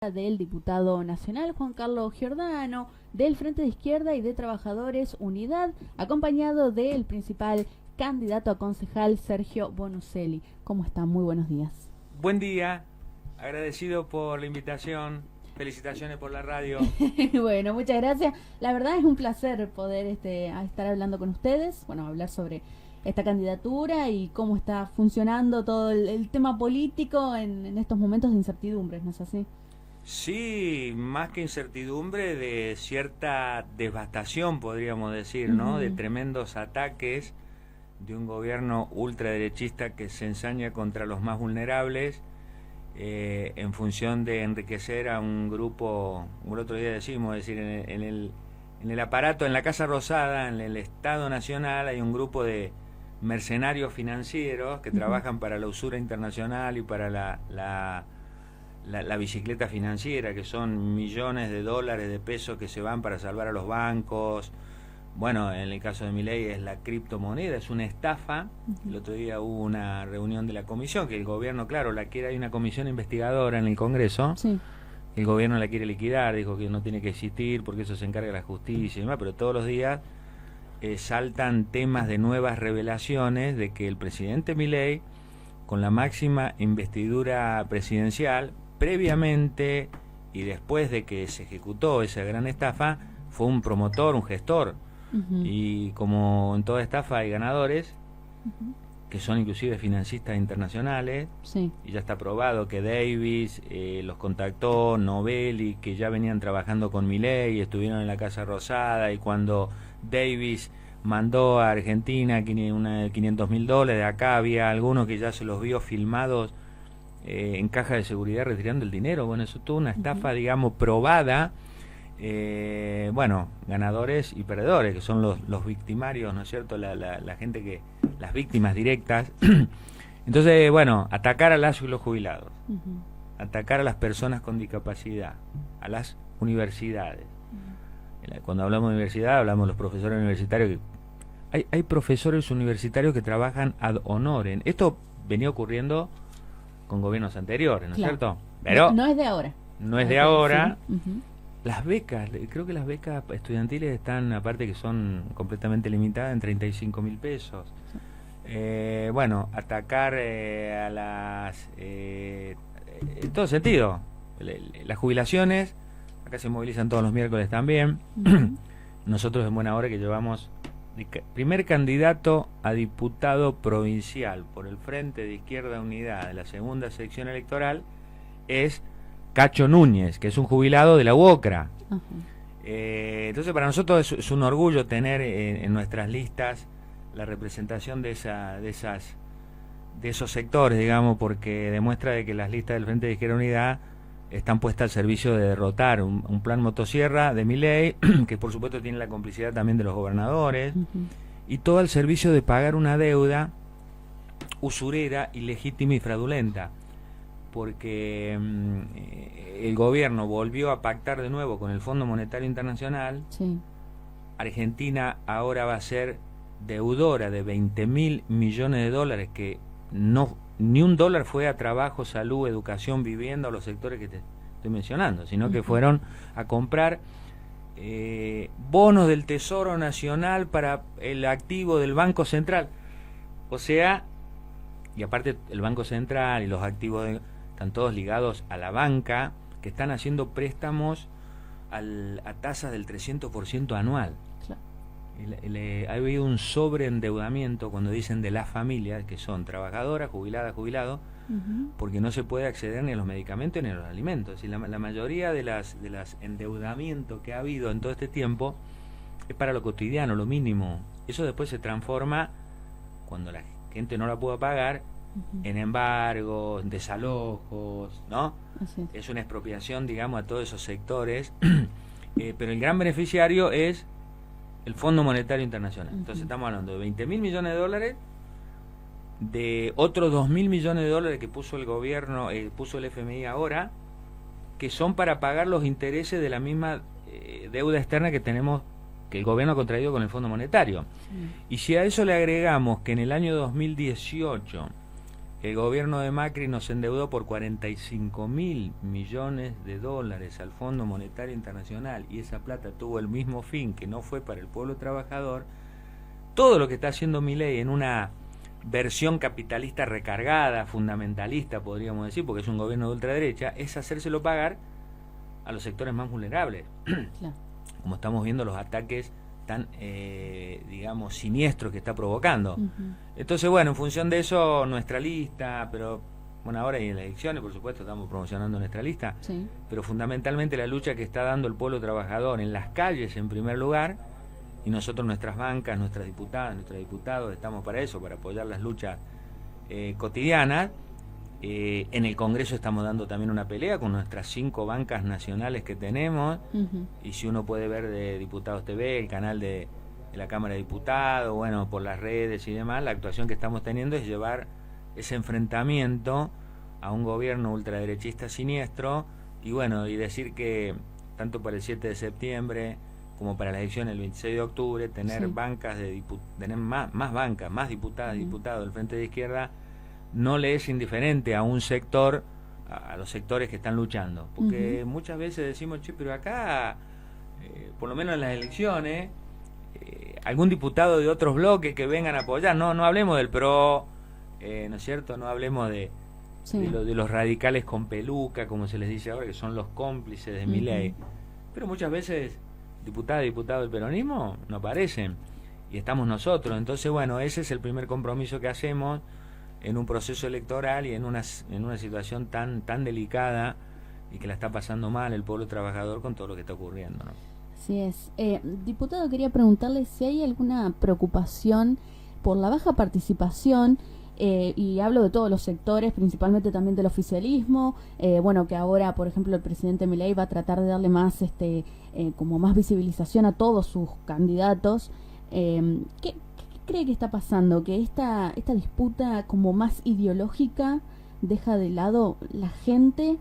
Del diputado nacional Juan Carlos Giordano, del Frente de Izquierda y de Trabajadores Unidad, acompañado del principal candidato a concejal Sergio Bonucelli. ¿Cómo está? Muy buenos días. Buen día, agradecido por la invitación, felicitaciones por la radio. Bueno, muchas gracias. La verdad es un placer poder estar hablando con ustedes, hablar sobre esta candidatura y cómo está funcionando todo el tema político en estos momentos de incertidumbre, ¿no es así? Sí, más que incertidumbre, de cierta devastación, podríamos decir, ¿no? De tremendos ataques de un gobierno ultraderechista que se ensaña contra los más vulnerables en función de enriquecer a un grupo, como el otro día decimos, es decir, en el aparato, en la Casa Rosada, en el Estado Nacional, hay un grupo de mercenarios financieros que trabajan para la usura internacional y para la bicicleta financiera, que son millones de dólares, de pesos que se van para salvar a los bancos. Bueno, en el caso de Milei es la criptomoneda, es una estafa. El otro día hubo una reunión de la comisión, que el gobierno, claro, hay una comisión investigadora en el Congreso. Sí. El gobierno la quiere liquidar, dijo que no tiene que existir porque eso se encarga la justicia y demás, pero todos los días saltan temas de nuevas revelaciones de que el presidente Milei, con la máxima investidura presidencial, previamente y después de que se ejecutó esa gran estafa, fue un promotor, un gestor. Y como en toda estafa hay ganadores, que son inclusive financistas internacionales. Sí. Y ya está probado que Davis los contactó, Novelli, que ya venían trabajando con Milei, estuvieron en la Casa Rosada, y cuando Davis mandó a Argentina $500.000, acá había algunos que ya se los vio filmados en caja de seguridad retirando el dinero. Bueno, eso tuvo una estafa, digamos, probada. Bueno, ganadores y perdedores, que son los victimarios, ¿no es cierto? La gente que, las víctimas directas. Entonces, bueno, atacar a las y los jubilados, atacar a las personas con discapacidad, a las universidades. Cuando hablamos de universidad, hablamos de los profesores universitarios. Hay profesores universitarios que trabajan ad honorem. Esto venía ocurriendo con gobiernos anteriores, ¿no es cierto? Pero no es de ahora. No es de ahora. Sí. Las becas, creo que las becas estudiantiles están, aparte que son completamente limitadas, en 35.000 pesos. Bueno, atacar a las... en todo sentido. Las jubilaciones, acá se movilizan todos los miércoles también. Nosotros en buena hora que llevamos... primer candidato a diputado provincial por el Frente de Izquierda Unidad de la segunda sección electoral es Cacho Núñez, que es un jubilado de la UOCRA. Entonces para nosotros es un orgullo tener en nuestras listas la representación de esos sectores, digamos, porque demuestra de que las listas del Frente de Izquierda Unidad están puestas al servicio de derrotar un plan motosierra de Milei, que por supuesto tiene la complicidad también de los gobernadores, y todo al servicio de pagar una deuda usurera, ilegítima y fraudulenta, porque el gobierno volvió a pactar de nuevo con el Fondo Monetario Internacional. Sí. Argentina ahora va a ser deudora de 20.000 millones de dólares, que no... ni un dólar fue a trabajo, salud, educación, vivienda, o los sectores que te estoy mencionando, sino que fueron a comprar bonos del Tesoro Nacional para el activo del Banco Central. O sea, y aparte el Banco Central y los activos están todos ligados a la banca, que están haciendo préstamos a tasas del 300% anual. Ha habido un sobreendeudamiento, cuando dicen de las familias, que son trabajadoras, jubiladas, jubilados, porque no se puede acceder ni a los medicamentos ni a los alimentos. Es decir, la mayoría de las endeudamientos que ha habido en todo este tiempo es para lo cotidiano, lo mínimo. Eso después se transforma, cuando la gente no la pueda pagar, en embargos, desalojos, ¿no? Es una expropiación, digamos, a todos esos sectores. Pero el gran beneficiario es el Fondo Monetario Internacional. Entonces estamos hablando de 20.000 millones de dólares, de otros 2.000 millones de dólares que puso el gobierno, puso el FMI ahora, que son para pagar los intereses de la misma deuda externa que tenemos, que el gobierno ha contraído con el Fondo Monetario. Y si a eso le agregamos que en el año 2018 el gobierno de Macri nos endeudó por 45.000 millones de dólares al Fondo Monetario Internacional, y esa plata tuvo el mismo fin, que no fue para el pueblo trabajador. Todo lo que está haciendo Milei en una versión capitalista recargada, fundamentalista, podríamos decir, porque es un gobierno de ultraderecha, es hacérselo pagar a los sectores más vulnerables. Claro. Como estamos viendo los ataques tan, digamos, siniestros que está provocando. Entonces, bueno, en función de eso, nuestra lista, pero bueno, ahora y en las elecciones, por supuesto, estamos promocionando nuestra lista, sí, pero fundamentalmente la lucha que está dando el pueblo trabajador en las calles, en primer lugar, y nosotros, nuestras bancas, nuestras diputadas, nuestros diputados, estamos para eso, para apoyar las luchas cotidianas. En el Congreso estamos dando también una pelea con nuestras 5 bancas nacionales que tenemos, y si uno puede ver de Diputados TV, el canal de la Cámara de Diputados, bueno, por las redes y demás, la actuación que estamos teniendo es llevar ese enfrentamiento a un gobierno ultraderechista siniestro, y bueno, y decir que tanto para el 7 de septiembre como para la elección el 26 de octubre, tener bancas tener más bancas, más diputadas y diputados del Frente de Izquierda, no le es indiferente a un sector, a los sectores que están luchando, porque muchas veces decimos, che, pero acá, por lo menos en las elecciones, algún diputado de otros bloques que vengan a apoyar, no hablemos del PRO, ¿no es cierto? No hablemos de los radicales con peluca, como se les dice ahora, que son los cómplices de Milei, pero muchas veces diputadas y diputados del peronismo no aparecen, y estamos nosotros. Entonces, bueno, ese es el primer compromiso que hacemos en un proceso electoral y en una situación tan delicada y que la está pasando mal el pueblo trabajador con todo lo que está ocurriendo, ¿no? Así es. Diputado, quería preguntarle si hay alguna preocupación por la baja participación, y hablo de todos los sectores, principalmente también del oficialismo, bueno, que ahora, por ejemplo, el presidente Milei va a tratar de darle más, como más visibilización a todos sus candidatos. ¿Qué cree que está pasando? Que esta disputa como más ideológica deja de lado la gente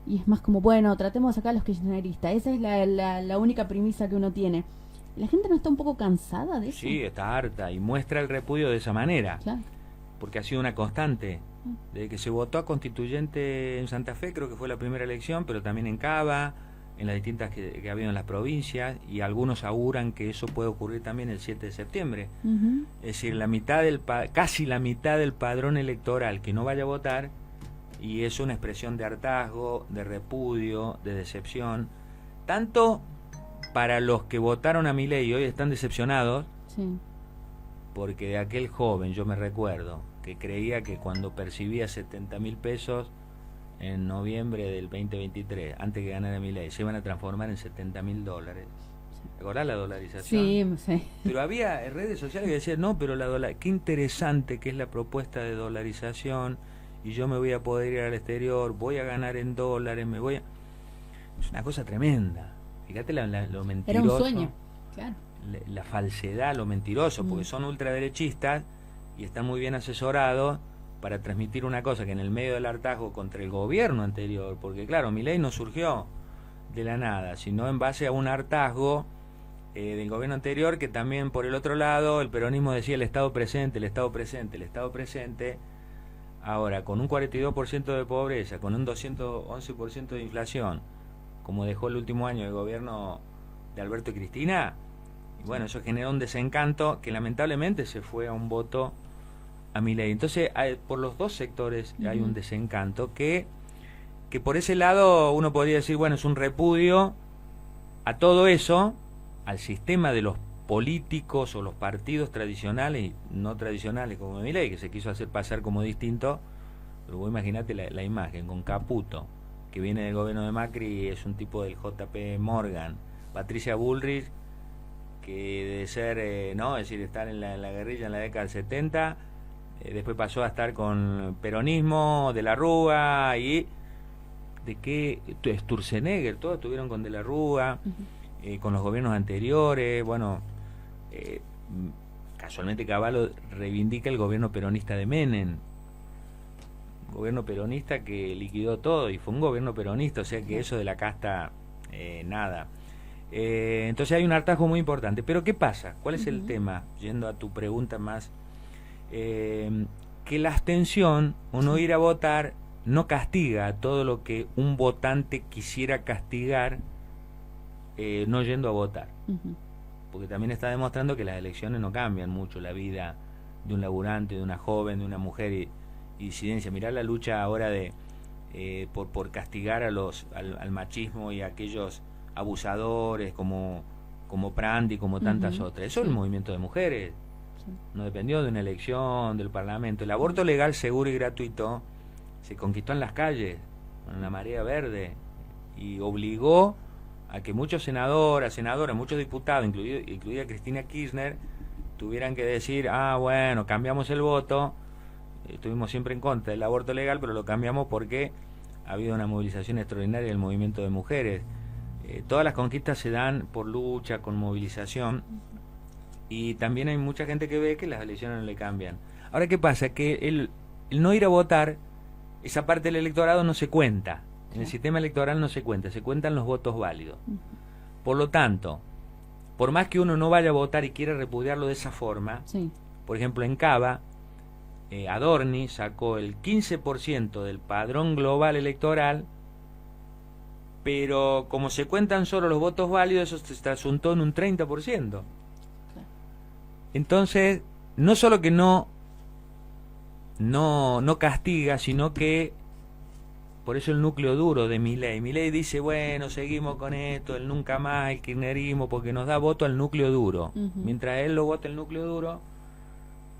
y es más como, bueno, tratemos de sacar a los kirchneristas. Esa es la única premisa que uno tiene. ¿La gente no está un poco cansada de eso? Sí, está harta y muestra el repudio de esa manera. Claro. Porque ha sido una constante. Desde que se votó a constituyente en Santa Fe, creo que fue la primera elección, pero también en Cava, en las distintas que ha habido en las provincias, y algunos auguran que eso puede ocurrir también el 7 de septiembre. Es decir, casi la mitad del padrón electoral que no vaya a votar, y es una expresión de hartazgo, de repudio, de decepción, tanto para los que votaron a Milei y hoy están decepcionados, porque de aquel joven, yo me recuerdo, que creía que cuando percibía 70.000 pesos en noviembre del 2023, antes que ganara Milei, se iban a transformar en 70.000 dólares. ¿Te acordás la dolarización? Sí. Pero había redes sociales que decían, no, pero qué interesante que es la propuesta de dolarización, y yo me voy a poder ir al exterior, voy a ganar en dólares, Es una cosa tremenda. Fíjate lo mentiroso. Era un sueño, claro. La falsedad, lo mentiroso, porque son ultraderechistas y están muy bien asesorados para transmitir una cosa que en el medio del hartazgo contra el gobierno anterior, porque claro, Milei no surgió de la nada, sino en base a un hartazgo del gobierno anterior, que también por el otro lado el peronismo decía el Estado presente, el Estado presente, el Estado presente. Ahora, con un 42% de pobreza, con un 211% de inflación, como dejó el último año el gobierno de Alberto y Cristina, y bueno, eso generó un desencanto que lamentablemente se fue a un voto a Milei. Entonces, por los dos sectores hay un desencanto que por ese lado uno podría decir, bueno, es un repudio a todo eso, al sistema de los políticos o los partidos tradicionales y no tradicionales como Milei, que se quiso hacer pasar como distinto, pero vos imaginate la imagen con Caputo, que viene del gobierno de Macri, es un tipo del JP Morgan, Patricia Bullrich, que de ser, ¿no? Es decir, estar en la guerrilla en la década del 70, después pasó a estar con peronismo, de la Rúa, y de que Sturzenegger, todos estuvieron con de la Rúa, con los gobiernos anteriores, bueno, casualmente Cavallo reivindica el gobierno peronista de Menem, gobierno peronista que liquidó todo, y fue un gobierno peronista, o sea que eso de la casta, nada. Entonces hay un hartazgo muy importante. Pero ¿qué pasa? ¿Cuál es el tema? Yendo a tu pregunta más, que que la abstención o no ir a votar no castiga todo lo que un votante quisiera castigar no yendo a votar. Porque también está demostrando que las elecciones no cambian mucho la vida de un laburante, de una joven, de una mujer y disidencia. Mirá la lucha ahora de por castigar a al machismo y a aquellos abusadores como Prandi, como tantas otras. Eso es el movimiento de mujeres. No dependió de una elección, del Parlamento. El aborto legal, seguro y gratuito se conquistó en las calles, con la marea verde, y obligó a que muchos senadoras, muchos diputados, incluida Cristina Kirchner, tuvieran que decir, bueno, cambiamos el voto, estuvimos siempre en contra del aborto legal, pero lo cambiamos porque ha habido una movilización extraordinaria del movimiento de mujeres. Todas las conquistas se dan por lucha, con movilización, y también hay mucha gente que ve que las elecciones no le cambian. Ahora, ¿qué pasa? Que el no ir a votar, esa parte del electorado no se cuenta. En el sistema electoral no se cuenta, se cuentan los votos válidos. Por lo tanto, por más que uno no vaya a votar y quiera repudiarlo de esa forma, por ejemplo en Cava, Adorni sacó el 15% del padrón global electoral, pero como se cuentan solo los votos válidos, eso se trasuntó en un 30%. Entonces, no solo que no castiga, sino que por eso el núcleo duro de Milei. Milei dice, bueno, seguimos con esto, el nunca más, el kirchnerismo, porque nos da voto al núcleo duro. Mientras él lo vote el núcleo duro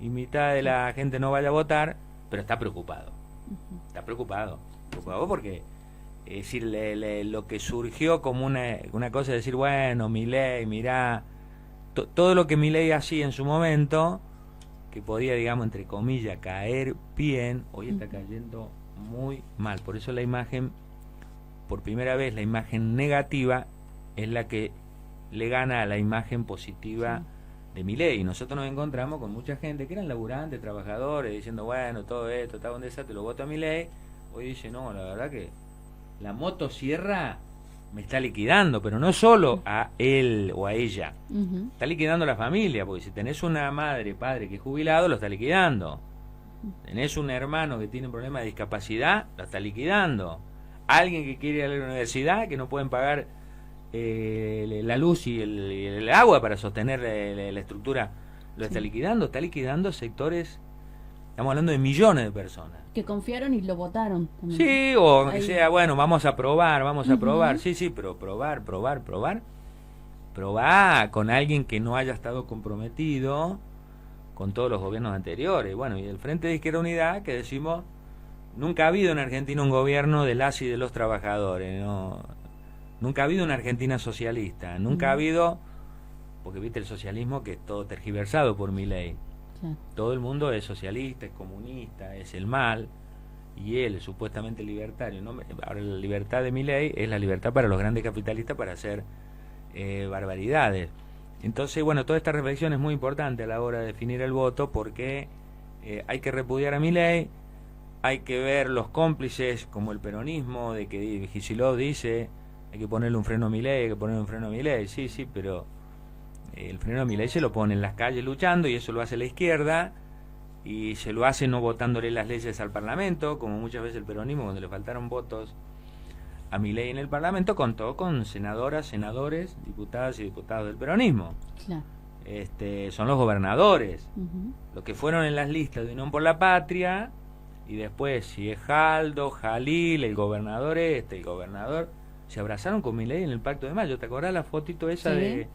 y mitad de la gente no vaya a votar, pero está preocupado. Está preocupado porque es decir, lo que surgió como una cosa de decir, bueno, Milei, mirá, todo lo que Milei hacía en su momento, que podía, digamos, entre comillas, caer bien, hoy está cayendo muy mal. Por eso la imagen, por primera vez, la imagen negativa es la que le gana a la imagen positiva de Milei. Y nosotros nos encontramos con mucha gente que eran laburantes, trabajadores, diciendo, bueno, todo esto está un desastre, lo voto a Milei. Hoy dice, no, la verdad que la motosierra me está liquidando, pero no solo a él o a ella, está liquidando a la familia, porque si tenés una madre, padre que es jubilado, lo está liquidando. Tenés un hermano que tiene un problema de discapacidad, lo está liquidando. Alguien que quiere ir a la universidad, que no pueden pagar la luz y el agua para sostener la estructura, lo está liquidando. Está liquidando sectores, estamos hablando de millones de personas. Que confiaron y lo votaron. También. Sí, o que sea, bueno, vamos a probar. Sí, pero probar. Probá con alguien que no haya estado comprometido con todos los gobiernos anteriores. Bueno, y el Frente de Izquierda Unidad, que decimos, nunca ha habido en Argentina un gobierno de las y de los trabajadores, no, nunca ha habido una Argentina socialista, nunca ha habido, porque viste el socialismo que es todo tergiversado por Milei. Todo el mundo es socialista, es comunista, es el mal, y él es supuestamente libertario, ¿no? Ahora la libertad de Milei es la libertad para los grandes capitalistas para hacer barbaridades. Entonces, bueno, toda esta reflexión es muy importante a la hora de definir el voto, porque hay que repudiar a Milei, hay que ver los cómplices como el peronismo, de que Kicillof dice, hay que ponerle un freno a Milei, sí, pero el freno a Milei se lo pone en las calles luchando, y eso lo hace la izquierda, y se lo hace no votándole las leyes al Parlamento, como muchas veces el peronismo, cuando le faltaron votos a Milei en el Parlamento, contó con senadoras, senadores, diputadas y diputados del peronismo. Son los gobernadores, los que fueron en las listas de Unión por la Patria, y después, si es Jaldo, Jalil, el gobernador el gobernador, se abrazaron con Milei en el Pacto de Mayo. ¿Te acordás la fotito esa de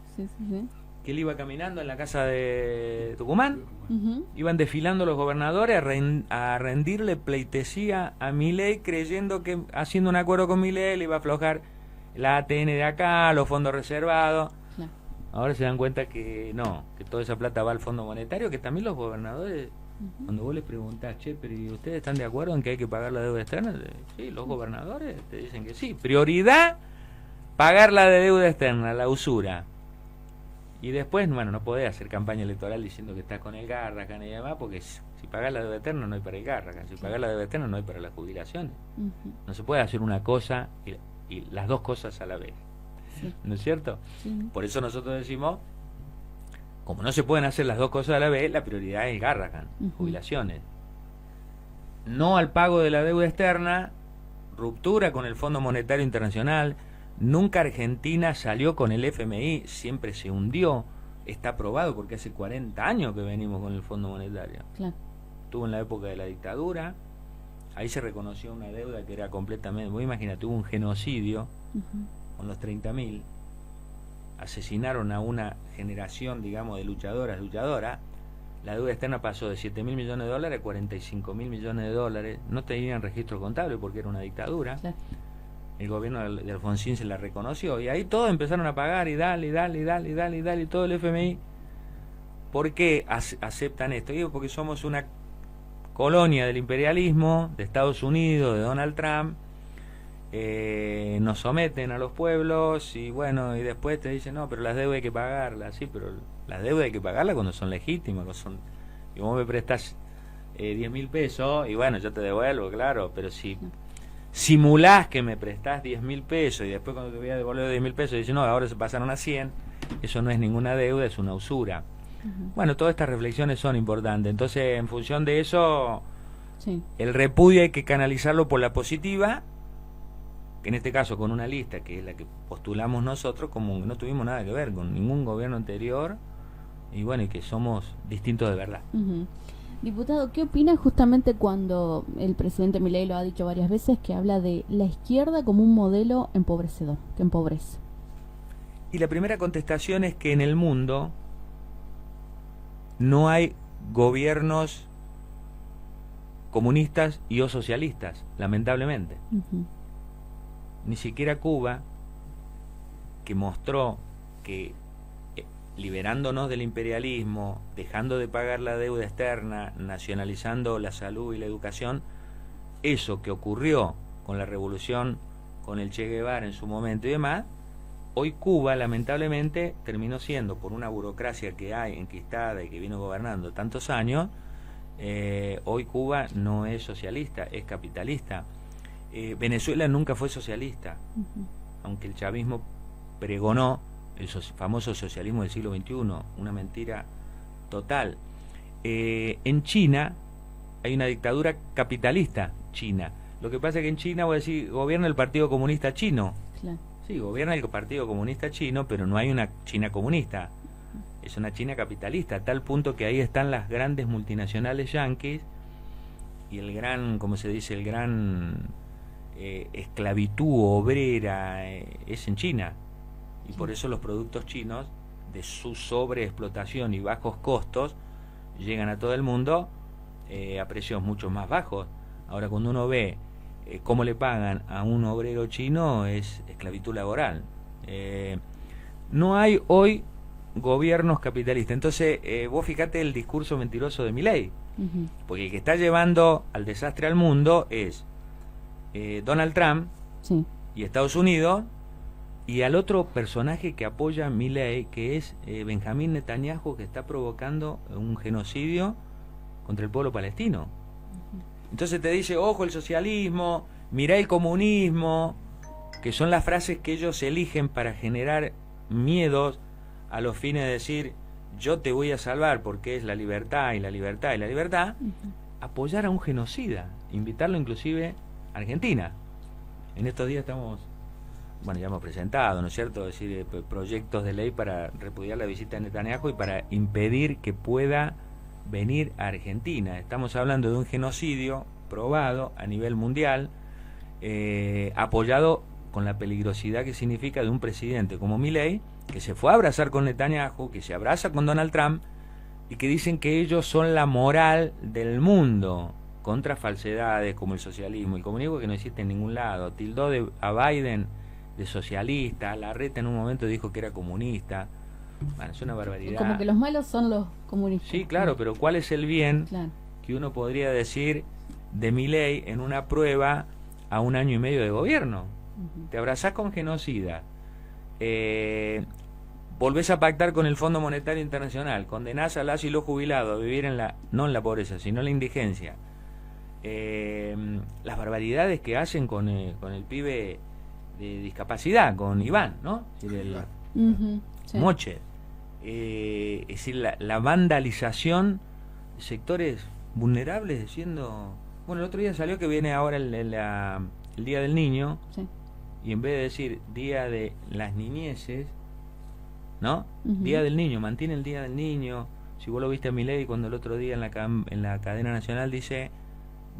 que él iba caminando en la casa de Tucumán? Iban desfilando los gobernadores a rendirle pleitesía a Milei, creyendo que haciendo un acuerdo con Milei le iba a aflojar la ATN de acá, los fondos reservados. Ahora se dan cuenta que no, que toda esa plata va al Fondo Monetario, que también los gobernadores, cuando vos les preguntás, che, pero ¿y ustedes están de acuerdo en que hay que pagar la deuda externa? Sí, los gobernadores te dicen que sí. Prioridad, pagar la deuda externa, la usura. Y después, bueno, no podés hacer campaña electoral diciendo que estás con el Garrahan y demás, porque si pagás la deuda eterna no hay para el Garrahan, si pagás la deuda eterna no hay para las jubilaciones. No se puede hacer una cosa y las dos cosas a la vez. ¿No es cierto? Por eso nosotros decimos, como no se pueden hacer las dos cosas a la vez, la prioridad es Garrahan, jubilaciones. no al pago de la deuda externa, ruptura con el Fondo Monetario Internacional. Nunca Argentina salió con el FMI, siempre se hundió. Está probado porque hace 40 años que venimos con el Fondo Monetario. Claro. Estuvo en la época de la dictadura, ahí se reconoció una deuda que era completamente... Vos imagínate, hubo un genocidio con los 30.000, asesinaron a una generación, digamos, de luchadoras, la deuda externa pasó de 7.000 millones de dólares a 45.000 millones de dólares, no tenían registro contable porque era una dictadura. Claro. El gobierno de Alfonsín se la reconoció y ahí todos empezaron a pagar y dale, y todo el FMI. ¿Por qué aceptan esto? Digo, porque somos una colonia del imperialismo, de Estados Unidos, de Donald Trump, nos someten a los pueblos y bueno, y después te dicen, no, pero las deudas hay que pagarlas, sí, pero las deudas hay que pagarlas cuando son legítimas, y vos me prestás 10.000 pesos y bueno, yo te devuelvo, claro, pero si simulás que me prestás 10.000 pesos y después cuando te voy a devolver 10.000 pesos dices, no, ahora se pasaron a 100, eso no es ninguna deuda, es una usura. Bueno, todas estas reflexiones son importantes, entonces en función de eso, el repudio hay que canalizarlo por la positiva, que en este caso con una lista que es la que postulamos nosotros, como no tuvimos nada que ver con ningún gobierno anterior, y bueno, y que somos distintos de verdad. Diputado, ¿qué opina justamente cuando el presidente Milei lo ha dicho varias veces, que habla de la izquierda como un modelo empobrecedor, que empobrece? Y la primera contestación es que en el mundo no hay gobiernos comunistas y o socialistas, lamentablemente. Ni siquiera Cuba, que mostró que liberándonos del imperialismo, dejando de pagar la deuda externa, nacionalizando la salud y la educación, eso que ocurrió con la revolución, con el Che Guevara en su momento y demás, hoy Cuba lamentablemente terminó siendo, por una burocracia que hay enquistada y que vino gobernando tantos años, hoy Cuba no es socialista, es capitalista. Venezuela nunca fue socialista, aunque el chavismo pregonó el famoso socialismo del siglo XXI, una mentira total. En China hay una dictadura capitalista china. Lo que pasa es que en China, voy a decir, gobierna el Partido Comunista Chino. Claro. Sí, gobierna el Partido Comunista Chino, pero no hay una China comunista. Es una China capitalista, a tal punto que ahí están las grandes multinacionales yanquis y el gran, como se dice, el gran esclavitud obrera es en China. Y por eso los productos chinos, de su sobreexplotación y bajos costos, llegan a todo el mundo a precios mucho más bajos. Ahora, cuando uno ve cómo le pagan a un obrero chino, es esclavitud laboral. No hay hoy gobiernos capitalistas. Entonces, vos fíjate el discurso mentiroso de Milei, porque el que está llevando al desastre al mundo es Donald Trump y Estados Unidos, y al otro personaje que apoya a Milei, que es Benjamín Netanyahu, que está provocando un genocidio contra el pueblo palestino. Entonces te dice, ojo el socialismo, mirá el comunismo, que son las frases que ellos eligen para generar miedos a los fines de decir, yo te voy a salvar porque es la libertad y la libertad y la libertad, apoyar a un genocida, invitarlo inclusive a Argentina. En estos días estamos... Bueno, ya hemos presentado, ¿no es cierto?, es decir, proyectos de ley para repudiar la visita de Netanyahu y para impedir que pueda venir a Argentina. Estamos hablando de un genocidio probado a nivel mundial, apoyado con la peligrosidad que significa de un presidente como Milei, que se fue a abrazar con Netanyahu, que se abraza con Donald Trump, y que dicen que ellos son la moral del mundo, contra falsedades como el socialismo y el comunismo, que no existe en ningún lado. Tildó a Biden de socialista, Larreta en un momento dijo que era comunista. Bueno, es una barbaridad. Como que los malos son los comunistas. Sí, claro, pero ¿cuál es el bien que uno podría decir de Milei en una prueba a 1 año y medio de gobierno? Te abrazás con genocida, volvés a pactar con el Fondo Monetario Internacional, condenás a las y los jubilados a vivir no en la pobreza, sino en la indigencia. Las barbaridades que hacen con el pibe de discapacidad, con Iván, ¿no? Es decir, Moche. Es decir, la vandalización de sectores vulnerables siendo Bueno, el otro día salió que viene ahora el Día del Niño, Sí. y en vez de decir Día de las Niñeces, ¿no? Ujú. Día del Niño, mantiene el Día del Niño. Si vos lo viste a Milei cuando el otro día en la cadena nacional dice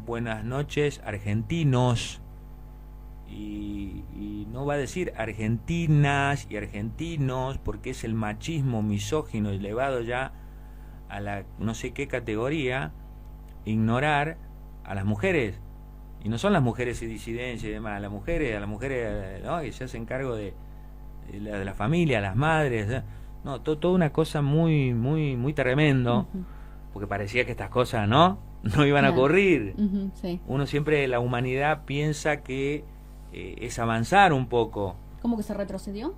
buenas noches argentinos, y no va a decir argentinas y argentinos, porque es el machismo misógino elevado ya a la no sé qué categoría, ignorar a las mujeres. Y no son las mujeres y disidencias y demás, las mujeres, ¿no? Que se hacen cargo de la familia, las madres, ¿eh? No, toda una cosa muy, muy, muy tremendo, Ujú. porque parecía que estas cosas, ¿no? No iban a Claro. ocurrir. Ujú, sí. Uno siempre, la humanidad piensa que es avanzar un poco. ¿Cómo que se retrocedió?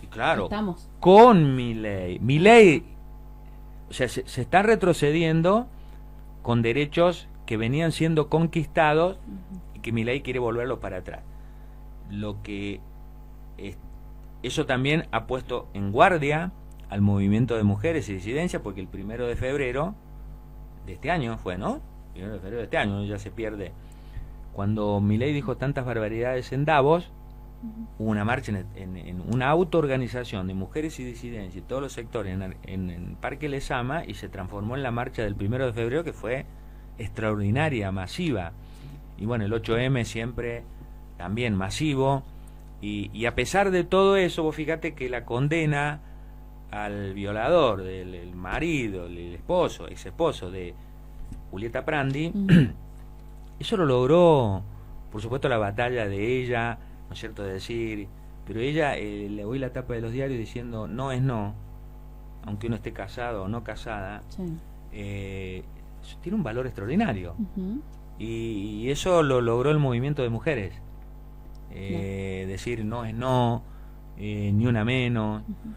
Y claro, Estamos. con Milei, o sea, se está retrocediendo con derechos que venían siendo conquistados Ujú. y que Milei quiere volverlos para atrás. Lo que eso también ha puesto en guardia al movimiento de mujeres y disidencias, porque el 1 de febrero de este año fue, ¿no? 1 de febrero de este año, ya se pierde. Cuando Milei dijo tantas barbaridades en Davos, Ujú. hubo una marcha en una autoorganización de mujeres y disidencias y todos los sectores en Parque Lezama, y se transformó en la marcha del 1 de febrero, que fue extraordinaria, masiva. Y bueno, el 8M siempre también masivo. Y a pesar de todo eso, vos fíjate que la condena al violador, el marido, el esposo, ex esposo de Julieta Prandi, Ujú. eso lo logró, por supuesto, la batalla de ella, ¿no es cierto?, de decir, pero ella, le oí la tapa de los diarios diciendo no es no, aunque uno esté casado o no casada, Sí. eso tiene un valor extraordinario. Ujú. Y eso lo logró el movimiento de mujeres. Decir no es no, ni una menos. Ujú.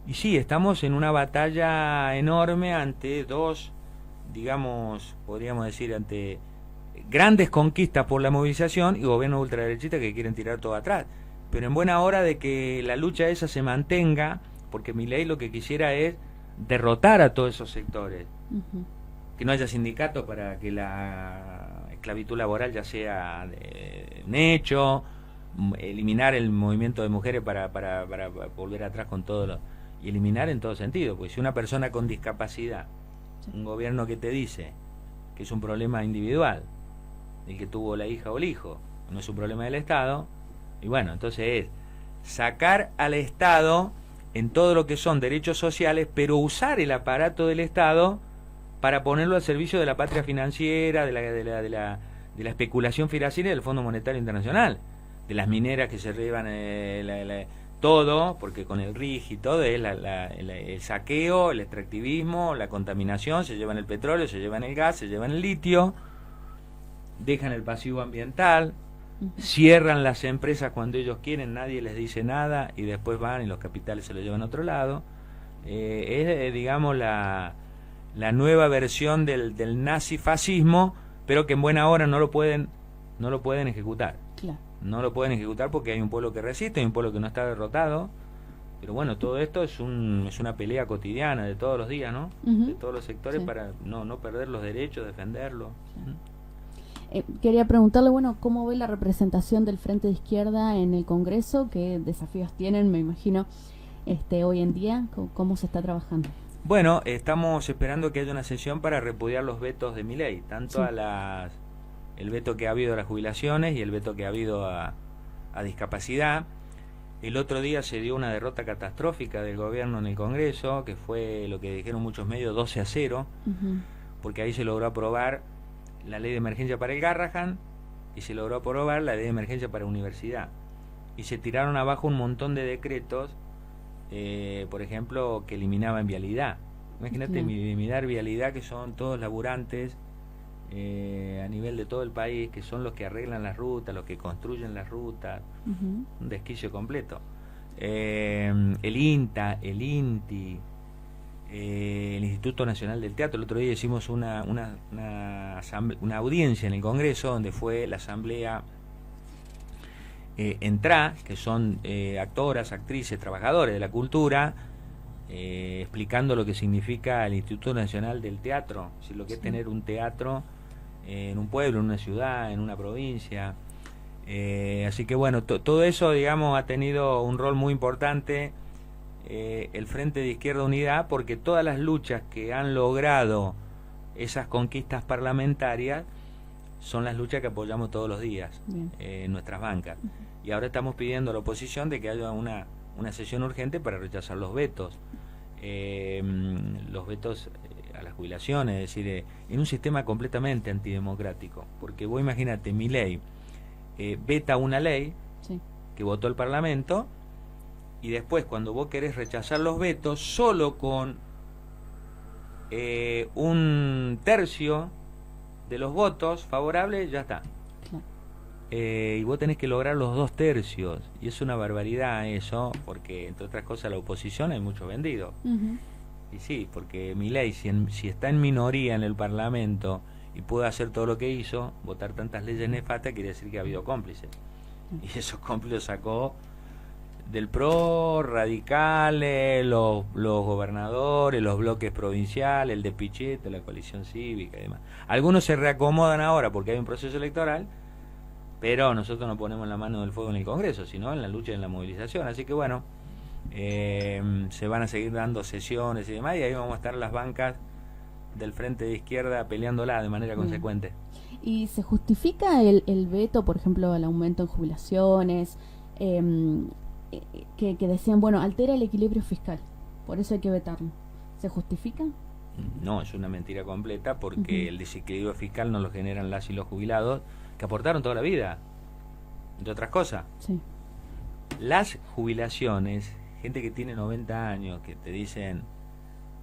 Y sí, estamos en una batalla enorme ante dos, digamos, podríamos decir, ante grandes conquistas por la movilización y gobiernos ultraderechistas que quieren tirar todo atrás. Pero en buena hora de que la lucha esa se mantenga, porque Milei lo que quisiera es derrotar a todos esos sectores. Ujú. Que no haya sindicatos para que la esclavitud laboral ya sea un hecho, eliminar el movimiento de mujeres para volver atrás con todo y eliminar en todo sentido, pues si una persona con discapacidad, Sí. un gobierno que te dice que es un problema individual, el que tuvo la hija o el hijo, no es un problema del Estado, y bueno, entonces es sacar al Estado en todo lo que son derechos sociales, pero usar el aparato del Estado para ponerlo al servicio de la patria financiera, de la especulación financiera y del Fondo Monetario Internacional, de las mineras que se llevan todo, porque con el RIG y todo es el saqueo, el extractivismo, la contaminación, se llevan el petróleo, se llevan el gas, se llevan el litio, dejan el pasivo ambiental, Ujú. cierran las empresas cuando ellos quieren, nadie les dice nada, y después van y los capitales se lo llevan a otro lado. Es, digamos, la nueva versión del nazifascismo, pero que en buena hora no lo pueden ejecutar. Claro. No lo pueden ejecutar porque hay un pueblo que resiste, hay un pueblo que no está derrotado. Pero bueno, todo esto es una pelea cotidiana de todos los días, ¿no? Ujú. De todos los sectores, Sí. para no perder los derechos, defenderlos. Claro. Quería preguntarle, bueno, ¿cómo ve la representación del Frente de Izquierda en el Congreso? ¿Qué desafíos tienen, me imagino, hoy en día? ¿Cómo se está trabajando? Bueno, estamos esperando que haya una sesión para repudiar los vetos de Milei, tanto Sí. el veto que ha habido a las jubilaciones y el veto que ha habido a discapacidad. El otro día se dio una derrota catastrófica del gobierno en el Congreso, que fue lo que dijeron muchos medios, 12-0, Ujú. porque ahí se logró aprobar la ley de emergencia para el Garrahan y se logró aprobar la ley de emergencia para universidad. Y se tiraron abajo un montón de decretos, por ejemplo, que eliminaban vialidad. Imagínate, Claro. eliminar vialidad, que son todos laburantes a nivel de todo el país, que son los que arreglan las rutas, los que construyen las rutas, Ujú. un desquicio completo. El INTA, el INTI, el Instituto Nacional del Teatro. El otro día hicimos una audiencia en el Congreso, donde fue la asamblea ENTRA, que son actoras, actrices, trabajadores de la cultura, explicando lo que significa el Instituto Nacional del Teatro, es decir, lo que es tener un teatro en un pueblo, en una ciudad, en una provincia. Así que bueno, todo eso, digamos, ha tenido un rol muy importante el Frente de Izquierda Unida, porque todas las luchas que han logrado esas conquistas parlamentarias son las luchas que apoyamos todos los días en nuestras bancas. Y ahora estamos pidiendo a la oposición de que haya una sesión urgente para rechazar los vetos. Los vetos a las jubilaciones, es decir, en un sistema completamente antidemocrático. Porque vos imagínate, Milei veta una ley que votó el Parlamento, y después cuando vos querés rechazar los vetos, solo con un tercio de los votos favorables ya está. Y vos tenés que lograr los 2/3, y es una barbaridad eso, porque entre otras cosas la oposición hay mucho vendido. Y sí, porque Milei, si está en minoría en el Parlamento y puede hacer todo lo que hizo, votar tantas leyes nefastas, quiere decir que ha habido cómplices. Y esos cómplices sacó del PRO, radicales, los gobernadores, los bloques provinciales, el de Pichetto, la coalición cívica y demás. Algunos se reacomodan ahora porque hay un proceso electoral, pero nosotros no ponemos la mano del fuego en el Congreso, sino en la lucha y en la movilización. Así que bueno, se van a seguir dando sesiones y demás, y ahí vamos a estar las bancas del Frente de Izquierda peleándola de manera consecuente. ¿Y se justifica el veto, por ejemplo, al aumento en jubilaciones, que decían, bueno, altera el equilibrio fiscal, por eso hay que vetarlo? ¿Se justifica? No, es una mentira completa, porque el desequilibrio fiscal no lo generan las y los jubilados, que aportaron toda la vida, entre otras cosas. Las jubilaciones, gente que tiene 90 años, que te dicen,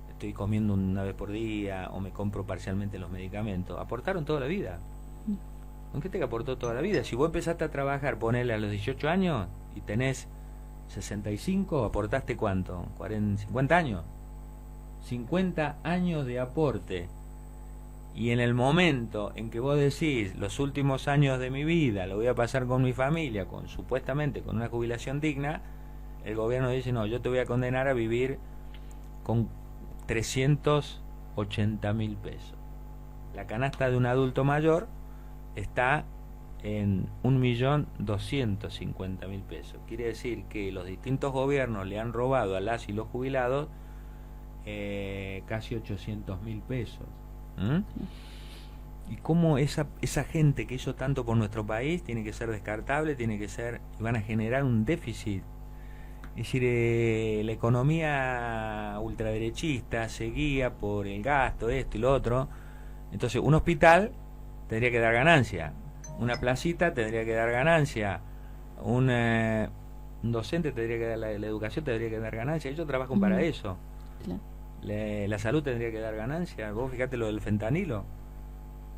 estoy comiendo una vez por día, o me compro parcialmente los medicamentos, aportaron toda la vida. ¿Con qué te aportó toda la vida? Si vos empezaste a trabajar, ponele a los 18 años, y tenés 65, ¿aportaste cuánto? 40, 50 años. 50 años de aporte. Y en el momento en que vos decís, los últimos años de mi vida lo voy a pasar con mi familia, supuestamente con una jubilación digna, el gobierno dice, no, yo te voy a condenar a vivir con 380.000 pesos. La canasta de un adulto mayor está en 1.250.000 pesos. Quiere decir que los distintos gobiernos le han robado a las y los jubilados casi 800.000 pesos. Y cómo esa gente que hizo tanto por nuestro país tiene que ser descartable, van a generar un déficit. Es decir, la economía ultraderechista se guía por el gasto, esto y lo otro. Entonces, un hospital tendría que dar ganancia, una placita tendría que dar ganancia, un docente tendría que dar la educación, tendría que dar ganancia. Ellos trabajan para eso. La salud tendría que dar ganancia. Vos fíjate lo del fentanilo.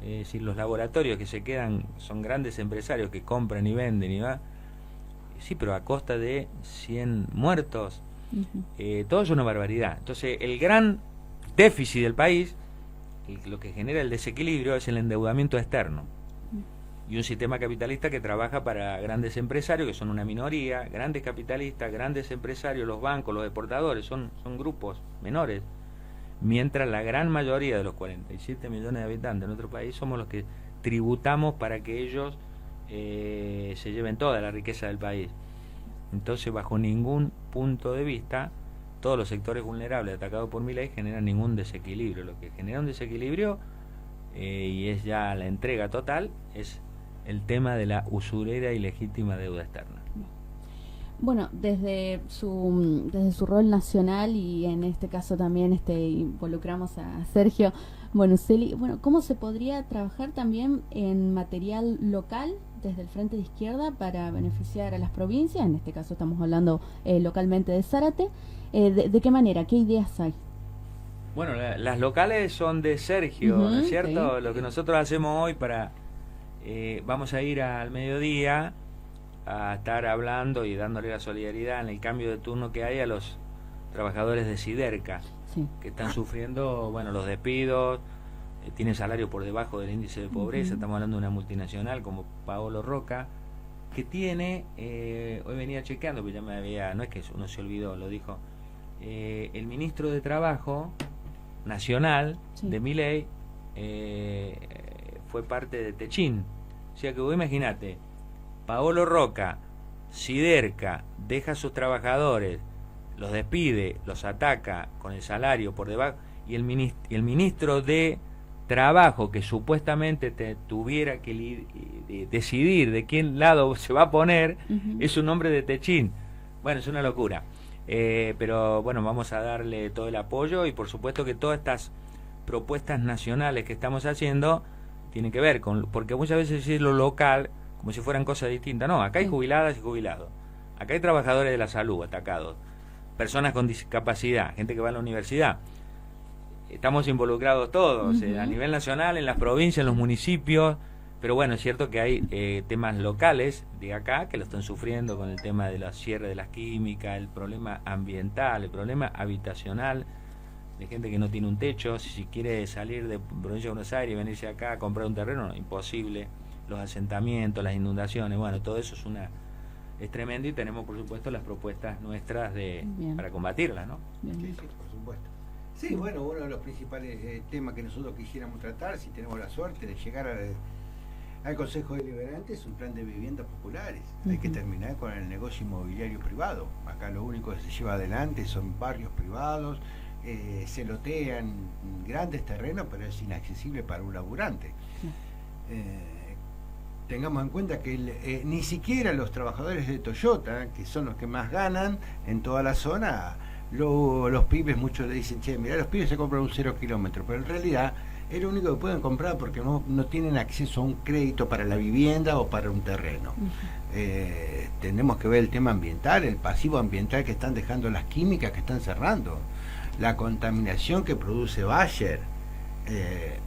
Es decir, los laboratorios que se quedan son grandes empresarios que compran y venden y va. Sí, pero a costa de 100 muertos. Todo es una barbaridad. Entonces, el gran déficit del país, lo que genera el desequilibrio, es el endeudamiento externo. Y un sistema capitalista que trabaja para grandes empresarios, que son una minoría, grandes capitalistas, grandes empresarios, los bancos, los exportadores, son grupos menores. Mientras la gran mayoría de los 47 millones de habitantes de nuestro país somos los que tributamos para que ellos se lleven toda la riqueza del país. Entonces, bajo ningún punto de vista, todos los sectores vulnerables atacados por Milei generan ningún desequilibrio. Lo que genera un desequilibrio, y es ya la entrega total, es el tema de la usurera y legítima deuda externa. Bueno, desde su rol nacional, y en este caso también involucramos a Sergio Bonuccelli, bueno, ¿cómo se podría trabajar también en material local desde el Frente de Izquierda para beneficiar a las provincias? En este caso estamos hablando localmente de Zárate. ¿De qué manera? ¿Qué ideas hay? Bueno, las locales son de Sergio, ¿no es cierto? Sí. Lo que nosotros hacemos hoy vamos a ir al mediodía a estar hablando y dándole la solidaridad en el cambio de turno que hay a los trabajadores de Siderca, que están sufriendo, bueno, los despidos, tienen salario por debajo del índice de pobreza. Estamos hablando de una multinacional como Paolo Roca, que tiene, hoy venía chequeando, porque no es que uno se olvidó, lo dijo, el ministro de Trabajo Nacional de Milei fue parte de Techín. O sea que vos imaginate, Paolo Roca, Siderca, deja a sus trabajadores, los despide, los ataca con el salario por debajo, y el ministro de Trabajo, que supuestamente tuviera que decidir de qué lado se va a poner, es un hombre de Techín. Bueno, es una locura. Pero bueno, vamos a darle todo el apoyo, y por supuesto que todas estas propuestas nacionales que estamos haciendo tienen que ver con, porque muchas veces es lo local como si fueran cosas distintas. No, acá hay jubiladas y jubilados, acá hay trabajadores de la salud atacados, personas con discapacidad, gente que va a la universidad. Estamos involucrados todos, a nivel nacional, en las provincias, en los municipios, pero bueno, es cierto que hay temas locales de acá que lo están sufriendo con el tema de la cierre de las químicas, el problema ambiental, el problema habitacional, de gente que no tiene un techo. Si quiere salir de provincia de Buenos Aires y venirse acá a comprar un terreno, no, imposible. Los asentamientos, las inundaciones, bueno, todo eso es tremendo, y tenemos por supuesto las propuestas nuestras para combatirlas, ¿no? Sí, por supuesto. Sí, bueno, uno de los principales temas que nosotros quisiéramos tratar, si tenemos la suerte de llegar al Consejo Deliberante, es un plan de viviendas populares. Hay que terminar con el negocio inmobiliario privado. Acá lo único que se lleva adelante son barrios privados, se lotean grandes terrenos, pero es inaccesible para un laburante. Tengamos en cuenta que ni siquiera los trabajadores de Toyota, que son los que más ganan en toda la zona, los pibes, muchos le dicen, che, mirá, los pibes se compran un 0 kilómetro, pero en realidad es lo único que pueden comprar porque no tienen acceso a un crédito para la vivienda o para un terreno. Tenemos que ver el tema ambiental, el pasivo ambiental que están dejando las químicas que están cerrando, la contaminación que produce Bayer.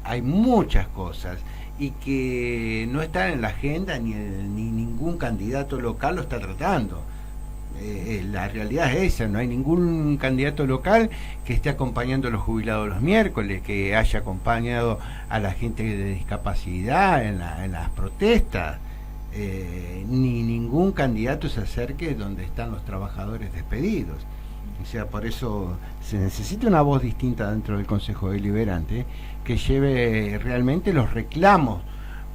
Hay muchas cosas y que no están en la agenda, ni ningún candidato local lo está tratando. La realidad es esa, no hay ningún candidato local que esté acompañando a los jubilados los miércoles, que haya acompañado a la gente de discapacidad en las protestas, ni ningún candidato se acerque donde están los trabajadores despedidos. O sea, por eso se necesita una voz distinta dentro del Consejo Deliberante que lleve realmente los reclamos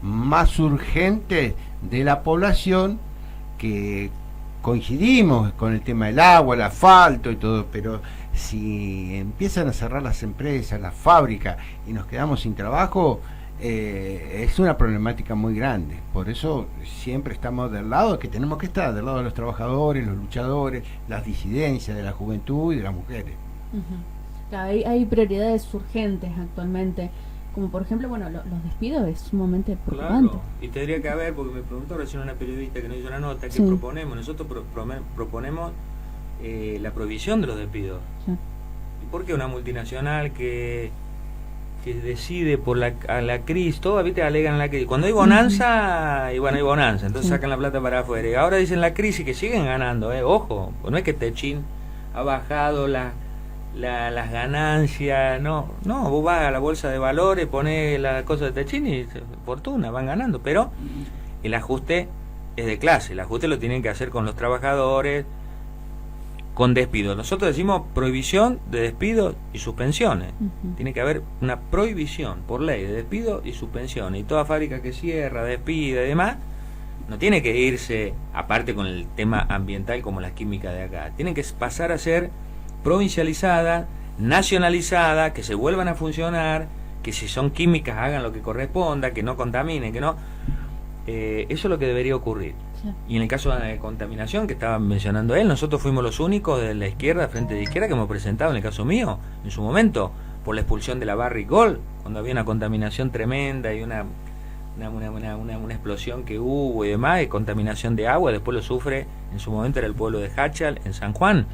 más urgentes de la población, que coincidimos con el tema del agua, el asfalto y todo, pero si empiezan a cerrar las empresas, las fábricas, y nos quedamos sin trabajo, es una problemática muy grande. Por eso siempre estamos del lado que tenemos que estar, del lado de los trabajadores, los luchadores, las disidencias de la juventud y de las mujeres. Claro, hay prioridades urgentes actualmente, como por ejemplo, bueno, los despidos es sumamente preocupante. Claro, y tendría que haber, porque me preguntó recién una periodista que nos hizo una nota, ¿qué proponemos? Nosotros proponemos la prohibición de los despidos. ¿Y por qué una multinacional que decide por la crisis, todo, viste, alegan la crisis? Cuando hay bonanza, y bueno, hay bonanza, entonces sacan la plata para afuera. Y ahora dicen la crisis, que siguen ganando, ojo, pues no es que Techín ha bajado las ganancias, no, vos vas a la bolsa de valores, ponés las cosas de Techín y fortuna, van ganando, pero el ajuste es de clase, el ajuste lo tienen que hacer con los trabajadores, con despidos. Nosotros decimos prohibición de despidos y suspensiones. Tiene que haber una prohibición por ley de despidos y suspensiones, y toda fábrica que cierra, despida y demás, no tiene que irse, aparte con el tema ambiental como las químicas de acá, tienen que pasar a ser provincializada, nacionalizada, que se vuelvan a funcionar, que si son químicas hagan lo que corresponda, que no contaminen, que no. Eso es lo que debería ocurrir. Y en el caso de la contaminación que estaba mencionando él, nosotros fuimos los únicos de la izquierda, frente de izquierda, que hemos presentado, en el caso mío, en su momento, por la expulsión de la Barrick Gold, cuando había una contaminación tremenda y una explosión que hubo y demás, y contaminación de agua. Después lo sufre, en su momento era el pueblo de Hachal, en San Juan.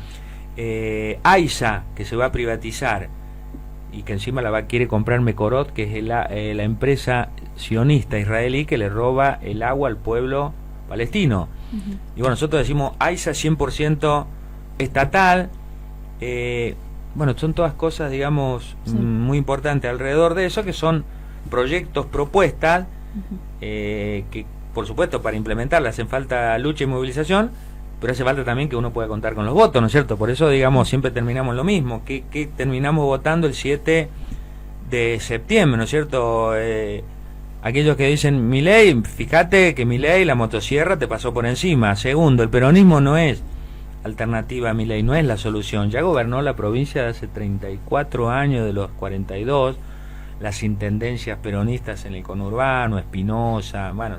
AISA, que se va a privatizar y que encima quiere comprar Mekorot, que es la empresa sionista israelí que le roba el agua al pueblo palestino. Y bueno, nosotros decimos AISA 100% estatal. Bueno, son todas cosas, digamos, muy importantes alrededor de eso, que son proyectos, propuestas, que por supuesto para implementarlas hacen falta lucha y movilización, pero hace falta también que uno pueda contar con los votos, ¿no es cierto? Por eso, digamos, siempre terminamos lo mismo, que terminamos votando el 7 de septiembre, ¿no es cierto? aquellos que dicen Milei, fíjate que Milei la motosierra te pasó por encima. Segundo, el peronismo no es alternativa a Milei, no es la solución. Ya gobernó la provincia de hace 34 años de los 42, las intendencias peronistas en el conurbano, Espinosa, bueno,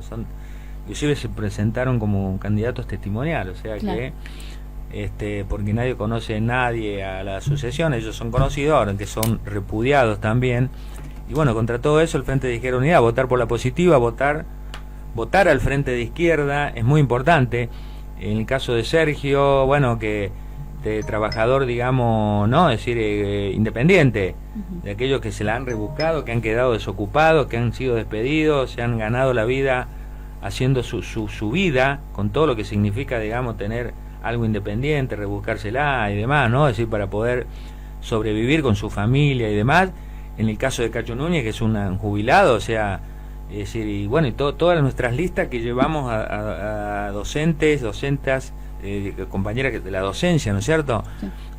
inclusive se presentaron como candidatos testimoniales, o sea claro. Que porque nadie conoce a nadie a la sucesión, ellos son conocidos, ahora que son repudiados también. Y bueno, contra todo eso el Frente de Izquierda Unida, votar por la positiva, votar al Frente de Izquierda es muy importante. En el caso de Sergio, bueno, que de trabajador, digamos, ¿no? Es decir, independiente, de aquellos que se la han rebuscado, que han quedado desocupados, que han sido despedidos, se han ganado la vida haciendo su vida, con todo lo que significa, digamos, tener algo independiente, rebuscársela y demás, ¿no? Es decir, para poder sobrevivir con su familia y demás. En el caso de Cacho Núñez, que es un jubilado, o sea, es decir, y bueno, y todas nuestras listas que llevamos a docentes, compañeras de la docencia, ¿no es cierto?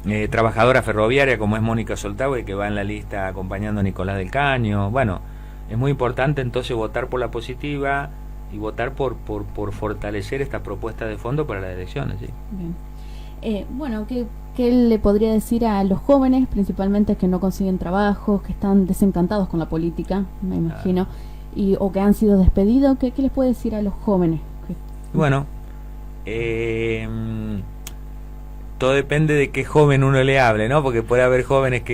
Sí. Trabajadora ferroviaria como es Mónica Soltagüe, que va en la lista acompañando a Nicolás del Caño. Bueno, es muy importante entonces votar por la positiva y votar por fortalecer esta propuesta de fondo para las elecciones. ¿Sí? Bien. Bueno, ¿qué le podría decir a los jóvenes, principalmente que no consiguen trabajo, que están desencantados con la política, me imagino, o que han sido despedidos? ¿Qué les puede decir a los jóvenes? Bueno, todo depende de qué joven uno le hable, ¿no? Porque puede haber jóvenes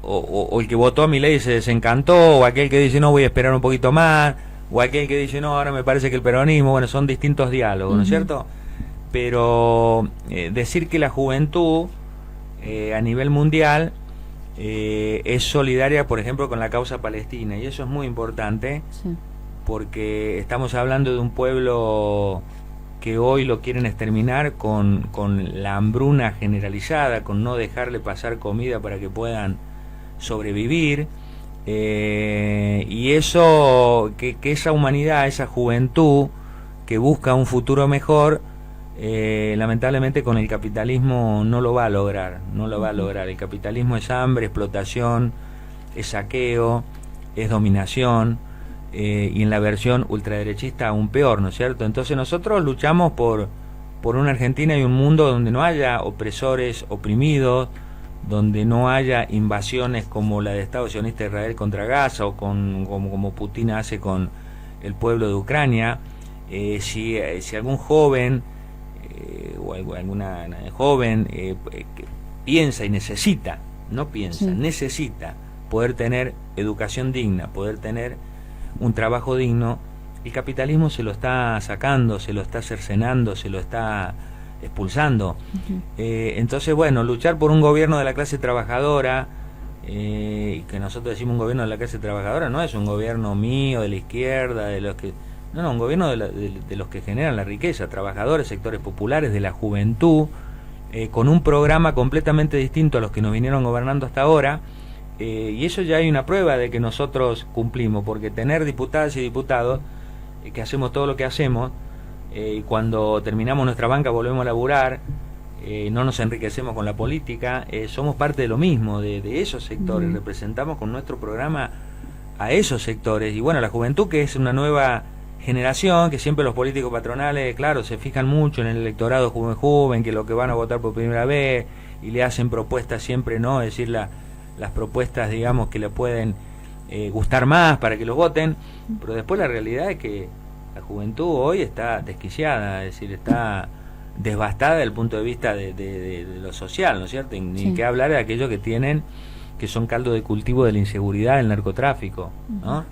o el que votó a Milei se desencantó, o aquel que dice no, voy a esperar un poquito más, o aquel que dice no, ahora me parece que el peronismo, bueno, son distintos diálogos, ¿no es cierto? Pero decir que la juventud a nivel mundial es solidaria, por ejemplo, con la causa palestina, y eso es muy importante, sí. Porque estamos hablando de un pueblo que hoy lo quieren exterminar con la hambruna generalizada, con no dejarle pasar comida para que puedan sobrevivir, y eso, que esa humanidad, esa juventud que busca un futuro mejor, lamentablemente con el capitalismo no lo va a lograr, El capitalismo es hambre, explotación, es saqueo, es dominación, y en la versión ultraderechista aún peor, ¿no es cierto? Entonces nosotros luchamos por una Argentina y un mundo donde no haya opresores oprimidos, donde no haya invasiones como la de Estado sionista de Israel contra Gaza, o como Putin hace con el pueblo de Ucrania. Si algún joven o alguna joven que piensa y necesita, necesita poder tener educación digna, poder tener un trabajo digno, el capitalismo se lo está sacando, se lo está cercenando, se lo está expulsando. Entonces, bueno, luchar por un gobierno de la clase trabajadora, que nosotros decimos un gobierno de la clase trabajadora, no es un gobierno mío, de la izquierda, de los que... No, un gobierno de los que generan la riqueza, trabajadores, sectores populares, de la juventud, con un programa completamente distinto a los que nos vinieron gobernando hasta ahora, y eso ya hay una prueba de que nosotros cumplimos, porque tener diputadas y diputados, que hacemos todo lo que hacemos, y cuando terminamos nuestra banca volvemos a laburar, no nos enriquecemos con la política, somos parte de lo mismo, de esos sectores, representamos con nuestro programa a esos sectores, y bueno, la juventud, que es una nueva generación, que siempre los políticos patronales, claro, se fijan mucho en el electorado joven, que lo que van a votar por primera vez, y le hacen propuestas siempre, ¿no? Es decir, las propuestas, digamos, que le pueden gustar más para que los voten, pero después la realidad es que la juventud hoy está desquiciada, es decir, está devastada desde el punto de vista de lo social, ¿no es cierto? Ni que hablar de aquellos que son caldo de cultivo de la inseguridad, del narcotráfico, ¿no?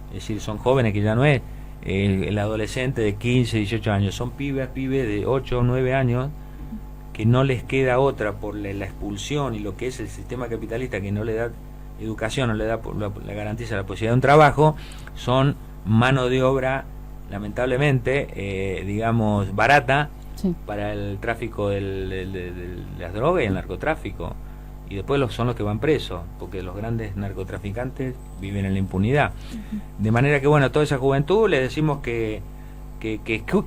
Es decir, son jóvenes que ya no es el adolescente de 15, 18 años, son pibes de 8 o 9 años que no les queda otra por la expulsión y lo que es el sistema capitalista, que no le da educación, no le garantiza la posibilidad de un trabajo, son mano de obra lamentablemente digamos barata para el tráfico de las drogas y el narcotráfico, y después son los que van presos, porque los grandes narcotraficantes viven en la impunidad. De manera que bueno, a toda esa juventud les decimos que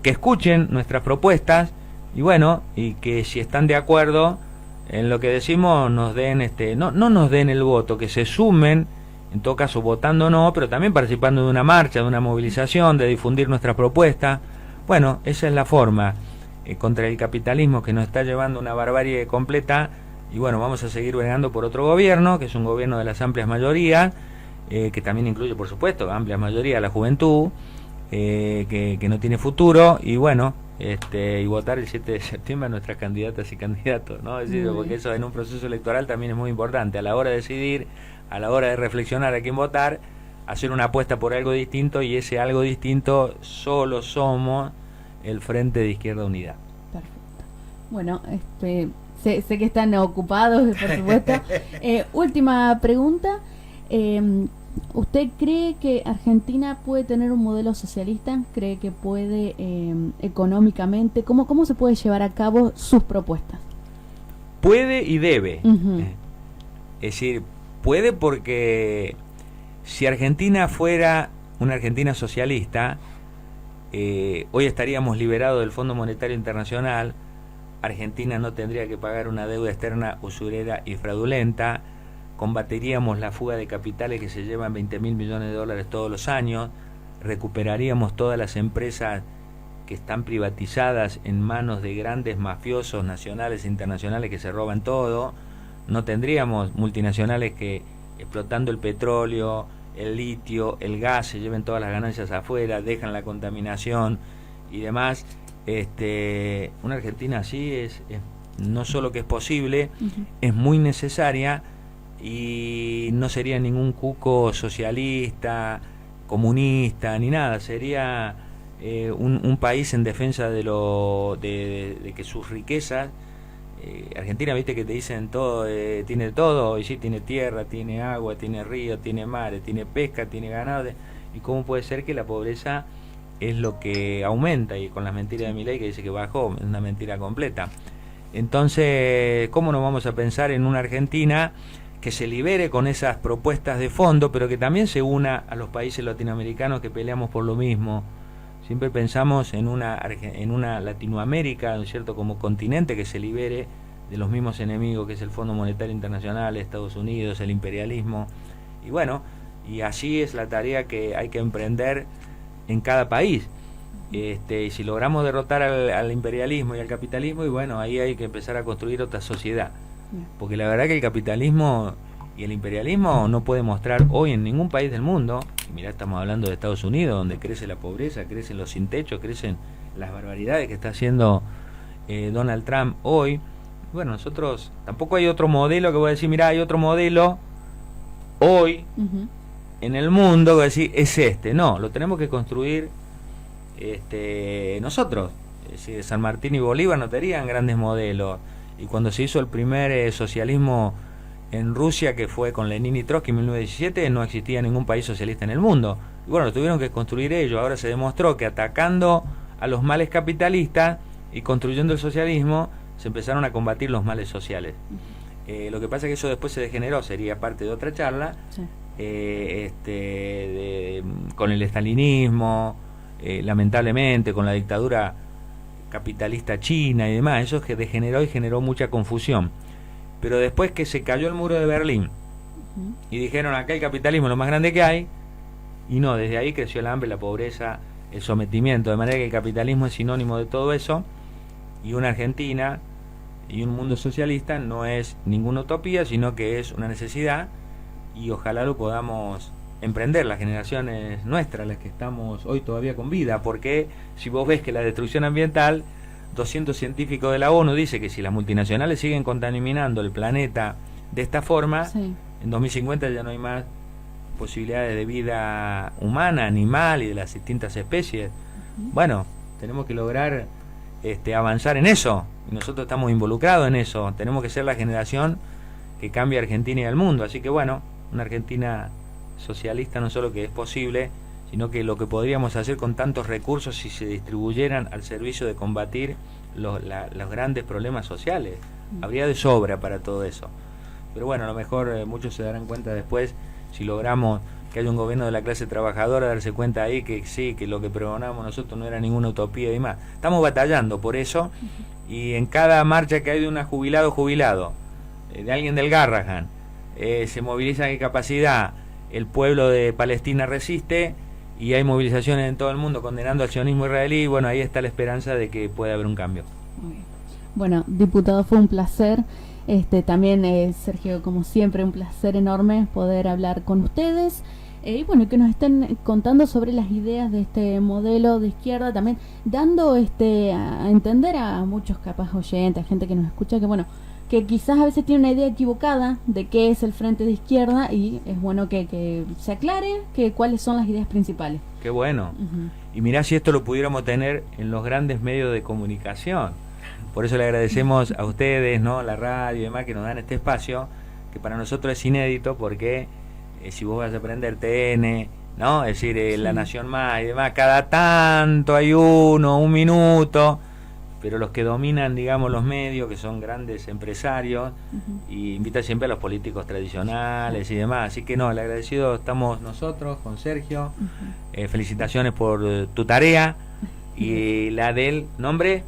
escuchen nuestras propuestas, y bueno, y que si están de acuerdo en lo que decimos, nos den no nos den el voto, que se sumen en todo caso votando no, pero también participando de una marcha, de una movilización, de difundir nuestra propuesta. Bueno, esa es la forma contra el capitalismo que nos está llevando una barbarie completa. Y bueno, vamos a seguir bregando por otro gobierno, que es un gobierno de las amplias mayorías, que también incluye, por supuesto, amplia mayoría la juventud, que no tiene futuro. Y bueno, y votar el 7 de septiembre a nuestras candidatas y candidatos, ¿no? Es decir, porque eso en un proceso electoral también es muy importante. A la hora de decidir, a la hora de reflexionar a quién votar, hacer una apuesta por algo distinto, y ese algo distinto solo somos el Frente de Izquierda Unidad. Perfecto. Bueno, sé que están ocupados, por supuesto. Última pregunta. ¿Usted cree que Argentina puede tener un modelo socialista? ¿Cree que puede económicamente? ¿Cómo se puede llevar a cabo sus propuestas? Puede y debe. Uh-huh. Es decir, puede porque si Argentina fuera una Argentina socialista, hoy estaríamos liberados del Fondo Monetario Internacional. Argentina no tendría que pagar una deuda externa usurera y fraudulenta. Combateríamos la fuga de capitales que se llevan 20.000 millones de dólares todos los años. Recuperaríamos todas las empresas que están privatizadas en manos de grandes mafiosos nacionales e internacionales que se roban todo. No tendríamos multinacionales que, explotando el petróleo, el litio, el gas, se lleven todas las ganancias afuera, dejan la contaminación y demás. Una Argentina así es no solo que es posible, uh-huh, es muy necesaria, y no sería ningún cuco socialista, comunista, ni nada. Sería un país en defensa de que sus riquezas, Argentina, viste que te dicen todo, tiene todo, y sí, tiene tierra, tiene agua, tiene río, tiene mares, tiene pesca, tiene ganado, y cómo puede ser que la pobreza es lo que aumenta, y con las mentiras de Milei que dice que bajó, es una mentira completa. Entonces, ¿cómo no vamos a pensar en una Argentina que se libere con esas propuestas de fondo, pero que también se una a los países latinoamericanos que peleamos por lo mismo? Siempre pensamos en una Latinoamérica, ¿no es cierto?, como continente que se libere de los mismos enemigos que es el Fondo Monetario Internacional, Estados Unidos, el imperialismo. Y bueno, y así es la tarea que hay que emprender en cada país. Y si logramos derrotar al imperialismo y al capitalismo, y bueno, ahí hay que empezar a construir otra sociedad. Porque la verdad que el capitalismo y el imperialismo no puede mostrar hoy en ningún país del mundo. Y mirá, estamos hablando de Estados Unidos, donde crece la pobreza, crecen los sin techo, crecen las barbaridades que está haciendo Donald Trump hoy. Bueno, nosotros tampoco hay otro modelo que voy a decir, mirá, hay otro modelo hoy, uh-huh, en el mundo que voy a decir es no, lo tenemos que construir nosotros. Es decir, San Martín y Bolívar no tenían grandes modelos. Y cuando se hizo el primer socialismo en Rusia, que fue con Lenin y Trotsky en 1917, no existía ningún país socialista en el mundo. Y bueno, lo tuvieron que construir ellos. Ahora se demostró que atacando a los males capitalistas y construyendo el socialismo, se empezaron a combatir los males sociales. Lo que pasa es que eso después se degeneró, sería parte de otra charla, sí, con el estalinismo, lamentablemente, con la dictadura capitalista china y demás. Eso es que degeneró y generó mucha confusión. Pero después que se cayó el muro de Berlín, uh-huh, y dijeron acá el capitalismo es lo más grande que hay, y no, desde ahí creció el hambre, la pobreza, el sometimiento, de manera que el capitalismo es sinónimo de todo eso, y una Argentina y un mundo socialista no es ninguna utopía, sino que es una necesidad, y ojalá lo podamos emprender las generaciones nuestras, las que estamos hoy todavía con vida, porque si vos ves que la destrucción ambiental, 200 científicos de la ONU dice que si las multinacionales siguen contaminando el planeta de esta forma, sí, en 2050 ya no hay más posibilidades de vida humana, animal y de las distintas especies. Uh-huh. Bueno, tenemos que lograr avanzar en eso, y nosotros estamos involucrados en eso. Tenemos que ser la generación que cambie Argentina y el mundo. Así que bueno, una Argentina socialista no solo que es posible, sino que lo que podríamos hacer con tantos recursos si se distribuyeran al servicio de combatir los grandes problemas sociales. Habría de sobra para todo eso. Pero bueno, a lo mejor muchos se darán cuenta después, si logramos que haya un gobierno de la clase trabajadora, darse cuenta ahí que sí, que lo que pregonamos nosotros no era ninguna utopía y demás. Estamos batallando por eso, y en cada marcha que hay de un jubilado, de alguien del Garrahan, se moviliza en capacidad, el pueblo de Palestina resiste y hay movilizaciones en todo el mundo condenando al sionismo israelí. Bueno, ahí está la esperanza de que pueda haber un cambio. Muy bien. Bueno, diputado, fue un placer. También, Sergio, como siempre, un placer enorme poder hablar con ustedes. Y bueno, que nos estén contando sobre las ideas de este modelo de izquierda, también dando a entender a muchos capaz oyentes, gente que nos escucha, que bueno, que quizás a veces tiene una idea equivocada de qué es el Frente de Izquierda, y es bueno que se aclare que cuáles son las ideas principales. Qué bueno. Y mirá si esto lo pudiéramos tener en los grandes medios de comunicación. Por eso le agradecemos a ustedes, ¿no? La radio y demás, que nos dan este espacio, que para nosotros es inédito, porque si vos vas a aprender TN, ¿no? Es decir, Sí. La Nación Más y demás, cada tanto hay un minuto, pero los que dominan, digamos, los medios, que son grandes empresarios, y invitan siempre a los políticos tradicionales y demás. Así que no, el agradecido estamos nosotros con Sergio. Felicitaciones por tu tarea. Y la del nombre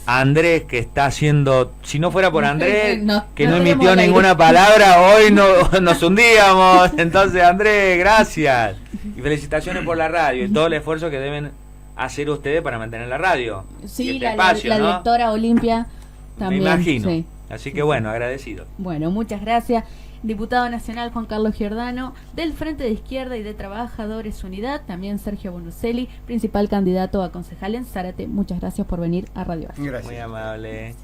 Andrés, que está haciendo, si no fuera por Andrés, que no emitió ninguna palabra, hoy no nos hundíamos. Entonces, Andrés, gracias. Y felicitaciones por la radio y todo el esfuerzo que deben hacer ustedes para mantener la radio. Sí, este la espacio, ¿no? directora Olimpia también. Me imagino. Sí. Así que bueno, agradecido. Bueno, muchas gracias. Diputado nacional Juan Carlos Giordano, del Frente de Izquierda y de Trabajadores Unidad, también Sergio Bonuselli, principal candidato a concejal en Zárate. Muchas gracias por venir a Radio Valle. Gracias. Muy amable.